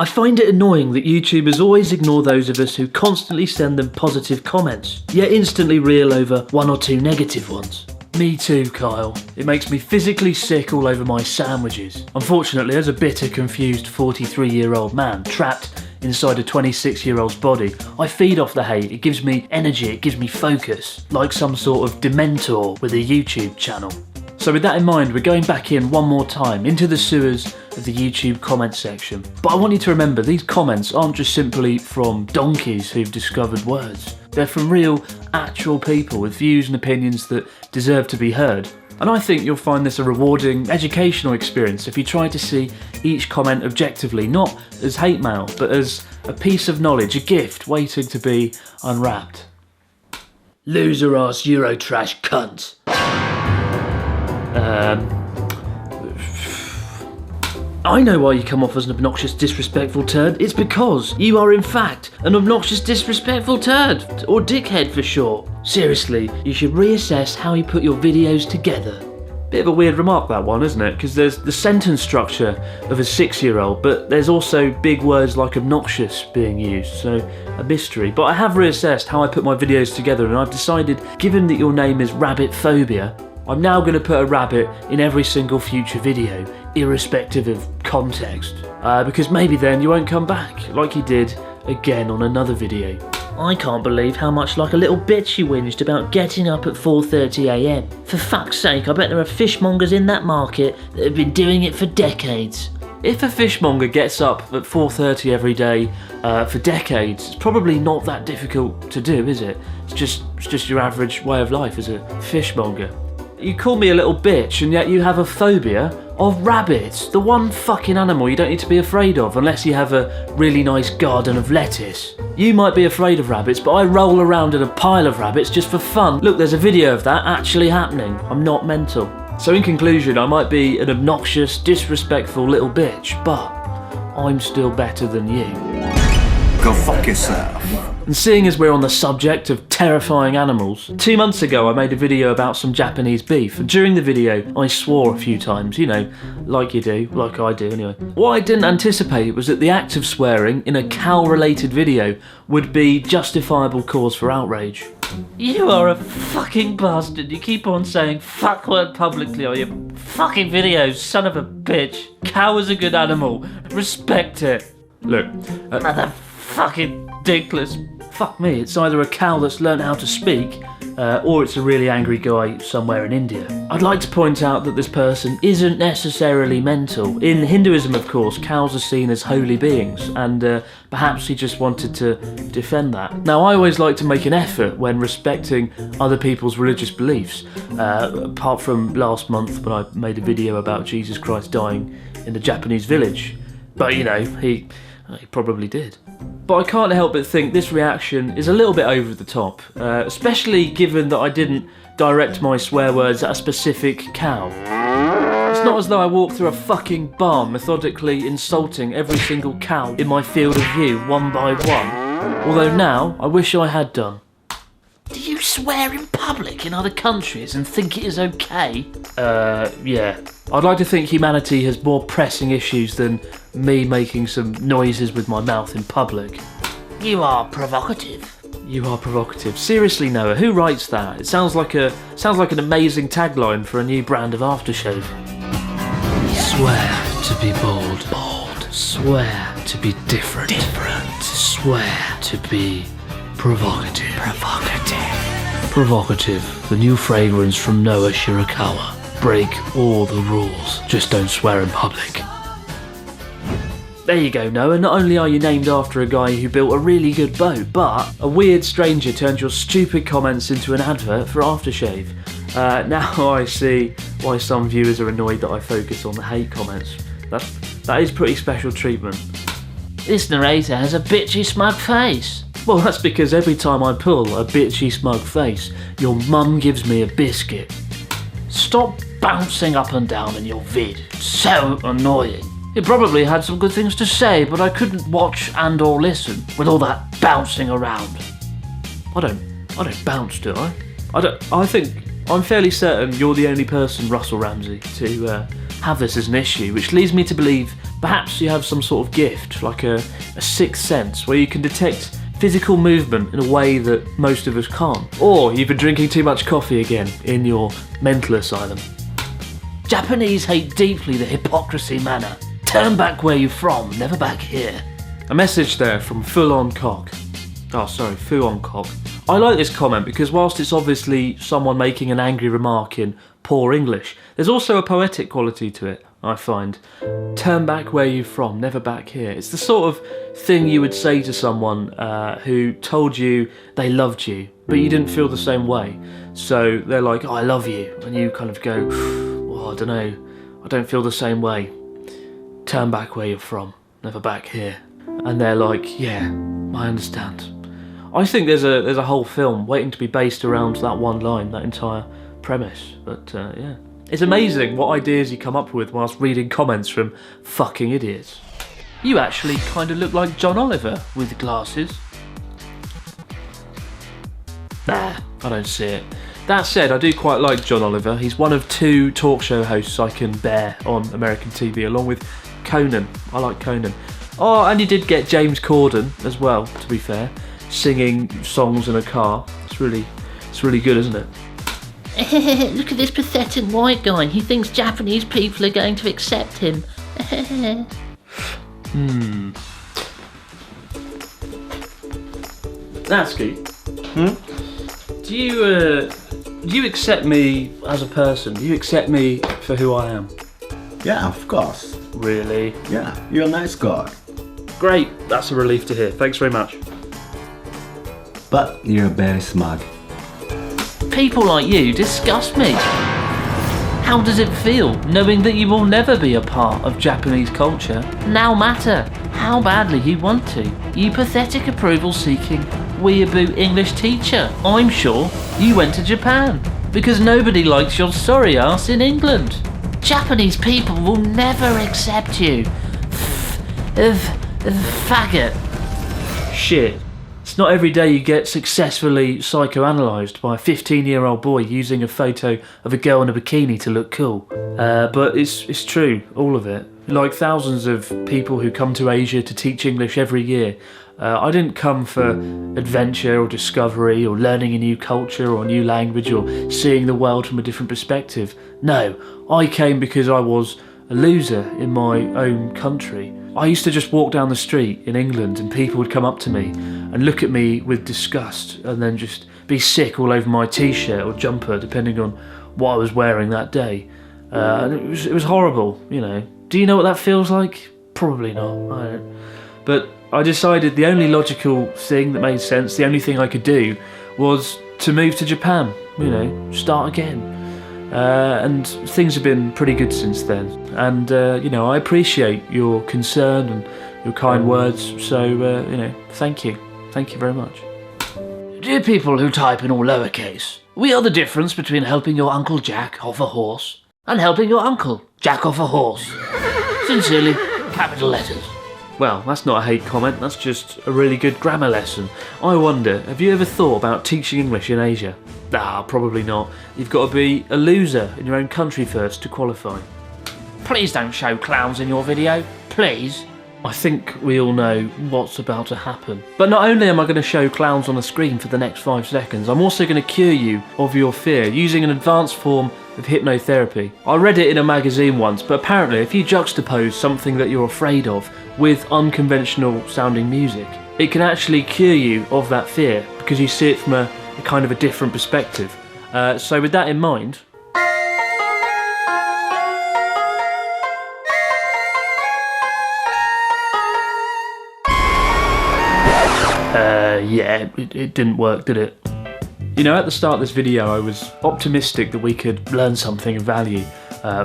I find it annoying that YouTubers always ignore those of us who constantly send them positive comments, yet instantly reel over 1 or 2 negative ones. Me too, Kyle. It makes me physically sick all over my sandwiches. Unfortunately, as a bitter, confused 43-year-old man trapped inside a 26-year-old's body, I feed off the hate. It gives me energy, it gives me focus, like some sort of dementor with a YouTube channel. So with that in mind, we're going back in one more time into the sewers of the YouTube comment section. But I want you to remember, these comments aren't just simply from donkeys who've discovered words. They're from real, actual people with views and opinions that deserve to be heard. And I think you'll find this a rewarding, educational experience if you try to see each comment objectively, not as hate mail, but as a piece of knowledge, a gift waiting to be unwrapped. Loser ass Eurotrash cunt. I know why you come off as an obnoxious, disrespectful turd. It's because you are in fact an obnoxious, disrespectful turd, or dickhead for short. Seriously, you should reassess how you put your videos together. Bit of a weird remark, that one, isn't it? Because there's the sentence structure of a 6-year-old, but there's also big words like obnoxious being used, so a mystery. But I have reassessed how I put my videos together, and I've decided, given that your name is Rabbit Phobia, I'm now going to put a rabbit in every single future video, irrespective of context. Because maybe then you won't come back, like you did again on another video. I can't believe how much like a little bitch you whinged about getting up at 4:30 AM. For fuck's sake, I bet there are fishmongers in that market that have been doing it for decades. If a fishmonger gets up at 4:30 every day for decades, it's probably not that difficult to do, is it? It's just your average way of life as a fishmonger. You call me a little bitch, and yet you have a phobia of rabbits, the one fucking animal you don't need to be afraid of unless you have a really nice garden of lettuce. You might be afraid of rabbits, but I roll around in a pile of rabbits just for fun. Look, there's a video of that actually happening. I'm not mental. So in conclusion, I might be an obnoxious, disrespectful little bitch, but I'm still better than you. Go fuck yourself. And seeing as we're on the subject of terrifying animals, 2 months ago I made a video about some Japanese beef, and during the video I swore a few times, you know, like you do, like I do anyway. What I didn't anticipate was that the act of swearing in a cow-related video would be justifiable cause for outrage. You are a fucking bastard. You keep on saying fuck word publicly on your fucking videos, son of a bitch. Cow is a good animal. Respect it. Look, motherfucking dickless. Fuck me, it's either a cow that's learnt how to speak, or it's a really angry guy somewhere in India. I'd like to point out that this person isn't necessarily mental. In Hinduism, of course, cows are seen as holy beings, and perhaps he just wanted to defend that. Now, I always like to make an effort when respecting other people's religious beliefs, apart from last month when I made a video about Jesus Christ dying in a Japanese village. But, you know, he probably did. But I can't help but think this reaction is a little bit over the top, especially given that I didn't direct my swear words at a specific cow. It's not as though I walked through a fucking barn methodically insulting every single cow in my field of view one by one, although now I wish I had done. Do you swear in public in other countries and think it is okay? Yeah. I'd like to think humanity has more pressing issues than me making some noises with my mouth in public. You are provocative. You are provocative. Seriously, Noah, who writes that? It sounds like an amazing tagline for a new brand of aftershave. Swear to be bold. Bold. Swear to be different. Different. Swear to be provocative. Provocative. Provocative. The new fragrance from Noah Shirakawa. Break all the rules. Just don't swear in public. There you go, Noah. Not only are you named after a guy who built a really good boat, but a weird stranger turned your stupid comments into an advert for aftershave. Now I see why some viewers are annoyed that I focus on the hate comments. That is pretty special treatment. This narrator has a bitchy smug face. Well, that's because every time I pull a bitchy smug face, your mum gives me a biscuit. Stop bouncing up and down in your vid. So annoying. It probably had some good things to say, but I couldn't watch and or listen with all that bouncing around. I don't bounce, do I? I think I'm fairly certain you're the only person, Russell Ramsey, to have this as an issue, which leads me to believe Perhaps you have some sort of gift, like a sixth sense, where you can detect physical movement in a way that most of us can't. Or you've been drinking too much coffee again in your mental asylum. Japanese hate deeply the hypocrisy manner. Turn back where you're from, never back here. A message there from Full On Cock. Oh, sorry, Fu On Cock. I like this comment because whilst it's obviously someone making an angry remark in poor English, there's also a poetic quality to it, I find. Turn back where you're from, never back here. It's the sort of thing you would say to someone who told you they loved you, but you didn't feel the same way. So they're like, oh, I love you. And you kind of go, well, I don't know, I don't feel the same way. Turn back where you're from, never back here. And they're like, yeah, I understand. I think there's a whole film waiting to be based around that one line, that entire premise. But yeah, it's amazing what ideas you come up with whilst reading comments from fucking idiots. You actually kind of look like John Oliver with glasses. Nah, I don't see it. That said, I do quite like John Oliver. He's one of 2 talk show hosts I can bear on American TV, along with Conan. I like Conan. Oh, and you did get James Corden as well, to be fair, singing songs in a car. It's really good, isn't it? Look at this pathetic white guy. He thinks Japanese people are going to accept him. Natsuki, do you accept me as a person? Do you accept me for who I am? Yeah, of course. Really? Yeah, you're a nice guy. Great, that's a relief to hear. Thanks very much. But you're very smug. People like you disgust me. How does it feel knowing that you will never be a part of Japanese culture, no matter how badly you want to? You pathetic approval-seeking, weeaboo English teacher. I'm sure you went to Japan because nobody likes your sorry ass in England. Japanese people will never accept you. Faggot. Shit. It's not every day you get successfully psychoanalyzed by a 15-year-old boy using a photo of a girl in a bikini to look cool. But it's true, all of it. Like thousands of people who come to Asia to teach English every year, I didn't come for adventure or discovery or learning a new culture or a new language or seeing the world from a different perspective. No, I came because I was a loser in my own country. I used to just walk down the street in England and people would come up to me and look at me with disgust and then just be sick all over my t-shirt or jumper depending on what I was wearing that day. And it was horrible, you know. Do you know what that feels like? Probably not, I don't. But I decided the only logical thing that made sense, the only thing I could do was to move to Japan, you know, start again. And things have been pretty good since then. And, you know, I appreciate your concern and your kind words. So, you know, thank you. Thank you very much. Dear people who type in all lowercase, we are the difference between helping your Uncle Jack off a horse and helping your uncle jack off a horse. Sincerely, capital letters. Well, that's not a hate comment, that's just a really good grammar lesson. I wonder, have you ever thought about teaching English in Asia? Nah, probably not. You've got to be a loser in your own country first to qualify. Please don't show clowns in your video, please. I think we all know what's about to happen. But not only am I going to show clowns on the screen for the next 5 seconds, I'm also going to cure you of your fear using an advanced form of hypnotherapy. I read it in a magazine once, but apparently if you juxtapose something that you're afraid of with unconventional sounding music, it can actually cure you of that fear because you see it from a kind of a different perspective. So with that in mind, yeah, it didn't work, did it? You know, at the start of this video I was optimistic that we could learn something of value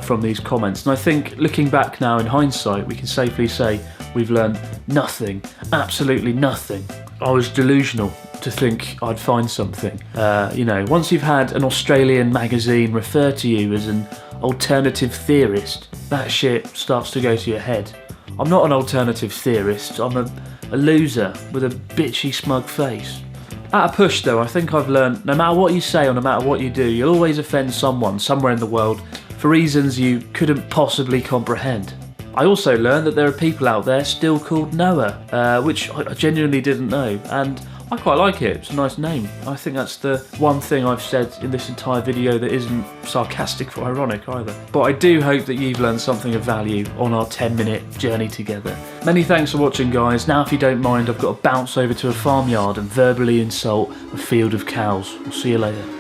from these comments, and I think looking back now in hindsight we can safely say we've learned nothing, absolutely nothing. I was delusional to think I'd find something. You know, once you've had an Australian magazine refer to you as an alternative theorist, that shit starts to go to your head. I'm not an alternative theorist, I'm a loser with a bitchy smug face. At a push though, I think I've learned no matter what you say or no matter what you do, you'll always offend someone somewhere in the world for reasons you couldn't possibly comprehend. I also learned that there are people out there still called Noah, which I genuinely didn't know, and I quite like it. It's a nice name. I think that's the one thing I've said in this entire video that isn't sarcastic or ironic either. But I do hope that you've learned something of value on our 10-minute journey together. Many thanks for watching, guys. Now, if you don't mind, I've got to bounce over to a farmyard and verbally insult a field of cows. I'll see you later.